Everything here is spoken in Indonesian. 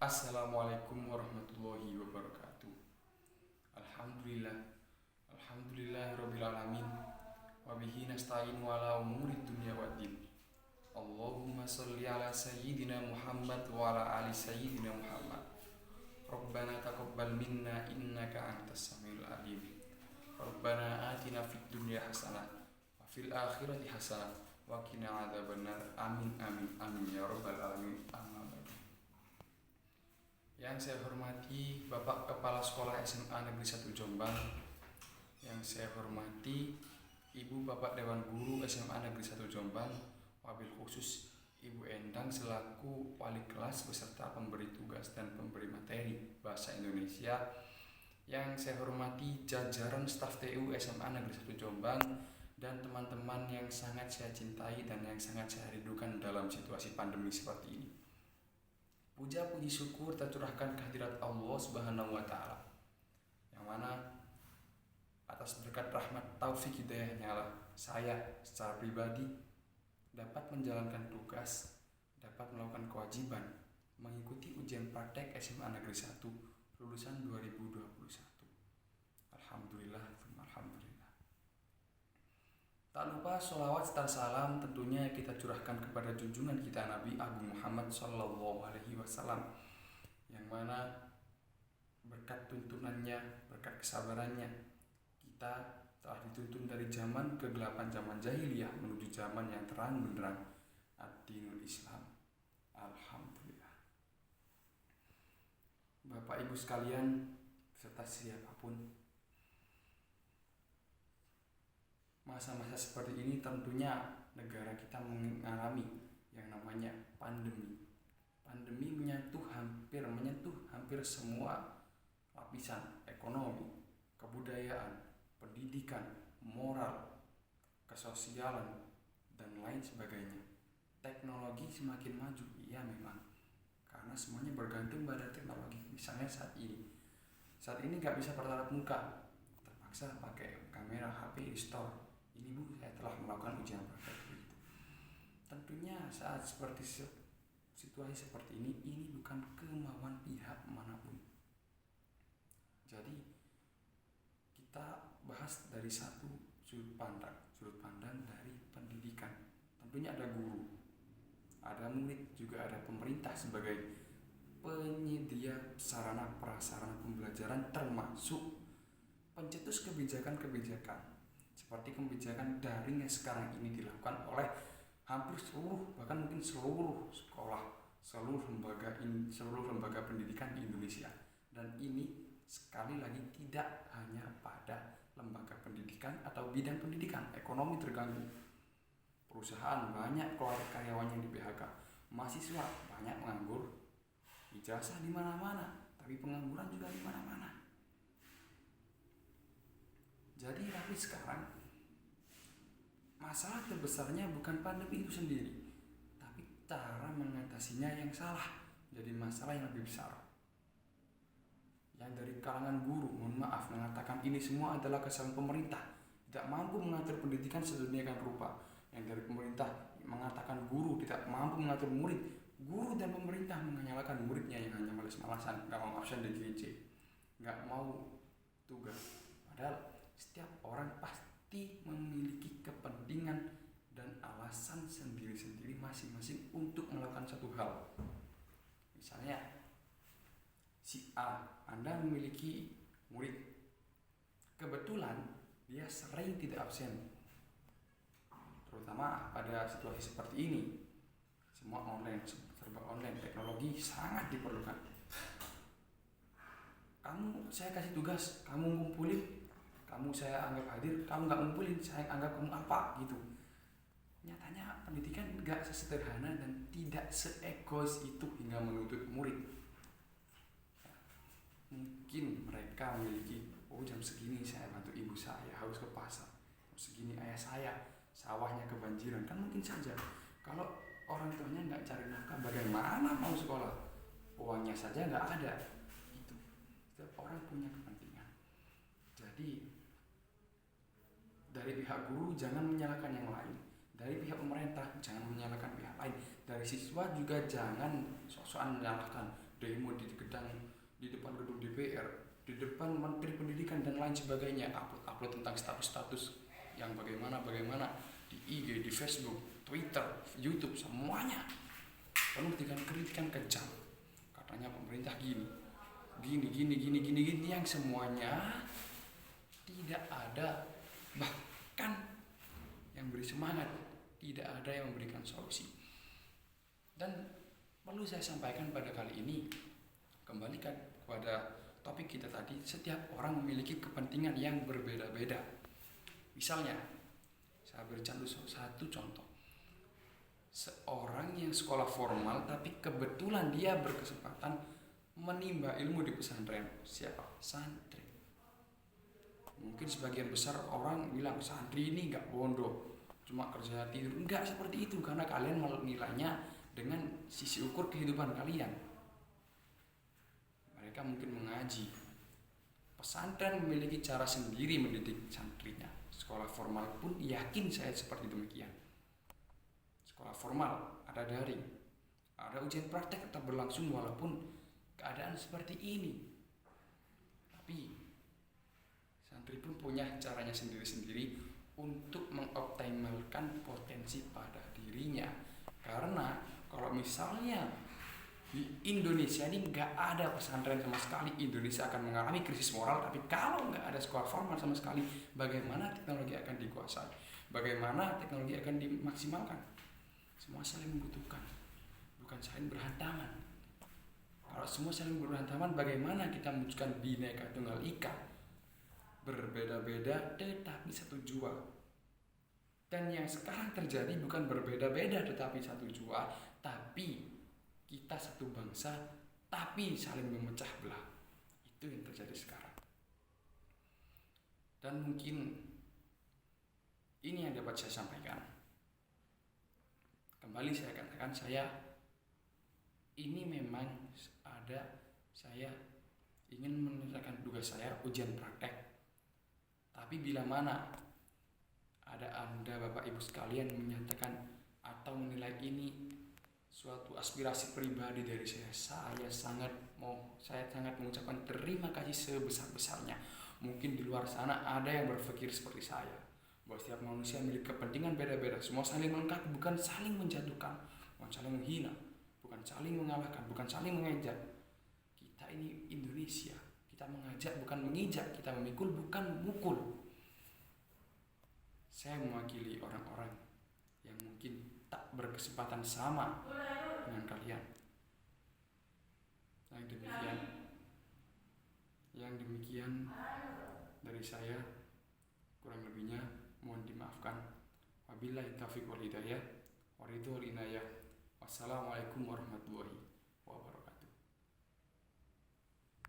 Assalamualaikum warahmatullahi wabarakatuh. Alhamdulillah, alhamdulillahirabbil alamin. Wa bihi nasta'in ala umuri dunya waddin. Allahumma shalli ala sayyidina Muhammad wa ala ali sayyidina Muhammad. Rabbana taqabbal minna innaka antas samiul alim. Rabbana atina fid dunya hasanah wa fil akhirati hasanah wa qina adzabannar. Amin amin amin ya rabbal alamin. Amma ba'du. Yang saya hormati Bapak Kepala Sekolah SMA Negeri 1 Jombang, yang saya hormati Ibu Bapak Dewan Guru SMA Negeri 1 Jombang, wabil khusus Ibu Endang selaku wali kelas beserta pemberi tugas dan pemberi materi Bahasa Indonesia, yang saya hormati jajaran staf TU SMA Negeri 1 Jombang, dan teman-teman yang sangat saya cintai dan yang sangat saya rindukan dalam situasi pandemi seperti ini. Puja puji syukur tercurahkan kehadirat Allah Subhanahu wa taala, yang mana atas berkat rahmat taufik hidayahnya lah saya secara pribadi dapat menjalankan tugas, dapat melakukan kewajiban mengikuti ujian praktek SMA Negeri 1 lulusan 2021. Alhamdulillah, alhamdulillah. Tak lupa sholawat serta salam tentunya kita curahkan kepada junjungan kita Nabi Agung Muhammad Sallallahu Alaihi Wasallam, yang mana berkat tuntunannya, berkat kesabarannya, kita telah dituntun dari zaman kegelapan zaman jahiliyah menuju zaman yang terang benderang ad-dinul Islam. Alhamdulillah. Bapak Ibu sekalian beserta siapapun, masa-masa seperti ini tentunya negara kita mengalami yang namanya pandemi. Pandemi menyentuh hampir semua lapisan ekonomi, kebudayaan, pendidikan, moral, kesosialan, dan lain sebagainya. Teknologi semakin maju, iya memang, karena semuanya bergantung pada teknologi. Misalnya saat ini nggak bisa bertatap muka, terpaksa pakai kamera HP di store. Ini Bu, saya telah melakukan ujian praktek begitu. Tentunya saat seperti situasi seperti ini bukan kemauan pihak manapun. Jadi kita bahas dari satu sudut pandang dari pendidikan. Tentunya ada guru, ada murid, juga ada pemerintah sebagai penyedia sarana prasarana pembelajaran, termasuk pencetus kebijakan-kebijakan seperti kebijakan daring yang sekarang ini dilakukan oleh hampir seluruh, bahkan mungkin seluruh sekolah, seluruh lembaga pendidikan di Indonesia. Dan ini sekali lagi tidak hanya pada lembaga pendidikan atau bidang pendidikan, ekonomi terganggu, perusahaan banyak keluar karyawannya yang di PHK, mahasiswa banyak menganggur, ijazah di mana-mana, tapi pengangguran juga di mana-mana. Tapi sekarang masalah terbesarnya bukan pandemi itu sendiri, tapi cara mengatasinya yang salah, jadi masalah yang lebih besar. Yang dari kalangan guru, mohon maaf, mengatakan ini semua adalah kesalahan pemerintah, tidak mampu mengatur pendidikan sedemikian rupa. Yang dari pemerintah mengatakan guru tidak mampu mengatur murid, guru dan pemerintah menyalahkan muridnya yang hanya malas-malasan, gak mau absen di GC, gak mau tugas. Padahal setiap orang pasti memiliki kepentingan dan alasan sendiri-sendiri masing-masing untuk melakukan satu hal. Misalnya si A, Anda memiliki murid, kebetulan dia sering tidak absen, terutama pada situasi seperti ini, semua online, serba online, teknologi sangat diperlukan. Saya kasih tugas, kamu ngumpulin, kamu saya anggap hadir, kamu nggak ngumpulin, saya anggap kamu apa gitu. Nyatanya pendidikan nggak sesederhana dan tidak seegois itu hingga menuntut murid. Mungkin mereka memiliki, jam segini saya bantu ibu saya harus ke pasar, jam segini ayah saya sawahnya kebanjiran, kan mungkin saja. Kalau orang tuanya nggak cari nafkah, bagaimana mau sekolah? Uangnya saja nggak ada. Itu setiap orang punya kepentingan. Jadi dari pihak guru jangan menyalahkan yang lain, dari pihak pemerintah jangan menyalahkan pihak lain, dari siswa juga jangan sok-sokan menyalahkan, demo di gedang, di depan gedung DPR, di depan Menteri Pendidikan dan lain sebagainya, upload tentang status-status yang bagaimana di IG, di Facebook, Twitter, YouTube, semuanya penuh dengan kritikan kejam. Katanya pemerintah gini, yang semuanya tidak ada bahkan yang beri semangat, tidak ada yang memberikan solusi. Dan perlu saya sampaikan pada kali ini, kembalikan kepada topik kita tadi, setiap orang memiliki kepentingan yang berbeda-beda. Misalnya, saya berikan satu contoh. Seorang yang sekolah formal tapi kebetulan dia berkesempatan menimba ilmu di pesantren. Siapa? Santri. Mungkin sebagian besar orang bilang santri ini gak bodoh, cuma kerja tidur. Enggak seperti itu, karena kalian menilainya dengan sisi ukur kehidupan kalian. Mereka mungkin mengaji. Pesantren memiliki cara sendiri mendidik santrinya. Sekolah formal pun yakin saya seperti demikian. Sekolah formal ada daring, ada ujian praktek tetap berlangsung walaupun keadaan seperti ini. Tapi santri pun punya caranya sendiri-sendiri untuk mengoptimalkan potensi pada dirinya. Karena kalau misalnya di Indonesia ini nggak ada pesantren sama sekali, Indonesia akan mengalami krisis moral. Tapi kalau nggak ada sekolah formal sama sekali, bagaimana teknologi akan dikuasai? Bagaimana teknologi akan dimaksimalkan? Semua saling membutuhkan, bukan saling berhantaman. Kalau semua saling berhantaman, bagaimana kita mewujudkan Bhinneka Tunggal Ika? Berbeda-beda tetapi satu jua. Dan yang sekarang terjadi bukan berbeda-beda tetapi satu jua, tapi kita satu bangsa tapi saling memecah belah. Itu yang terjadi sekarang. Dan mungkin ini yang dapat saya sampaikan. Kembali saya katakan, ini memang saya ingin menyelesaikan tugas saya ujian praktek. Tapi bila mana ada Anda Bapak Ibu sekalian menyatakan atau menilai ini suatu aspirasi pribadi dari saya sangat mengucapkan terima kasih sebesar-besarnya. Mungkin di luar sana ada yang berpikir seperti saya, bahwa setiap manusia memiliki kepentingan beda-beda, semua saling melengkapi, bukan saling menjatuhkan, bukan saling menghina, bukan saling mengalahkan, bukan saling mengejek. Kita ini Indonesia, kita mengajak bukan mengijak, kita memikul bukan memukul. Saya mewakili orang-orang yang mungkin tak berkesempatan sama dengan kalian. Yang demikian dari saya, kurang lebihnya mohon dimaafkan. Wabillahi taufiq wal hidayah, waridul inayah. Wassalamualaikum warahmatullahi wabarakatuh.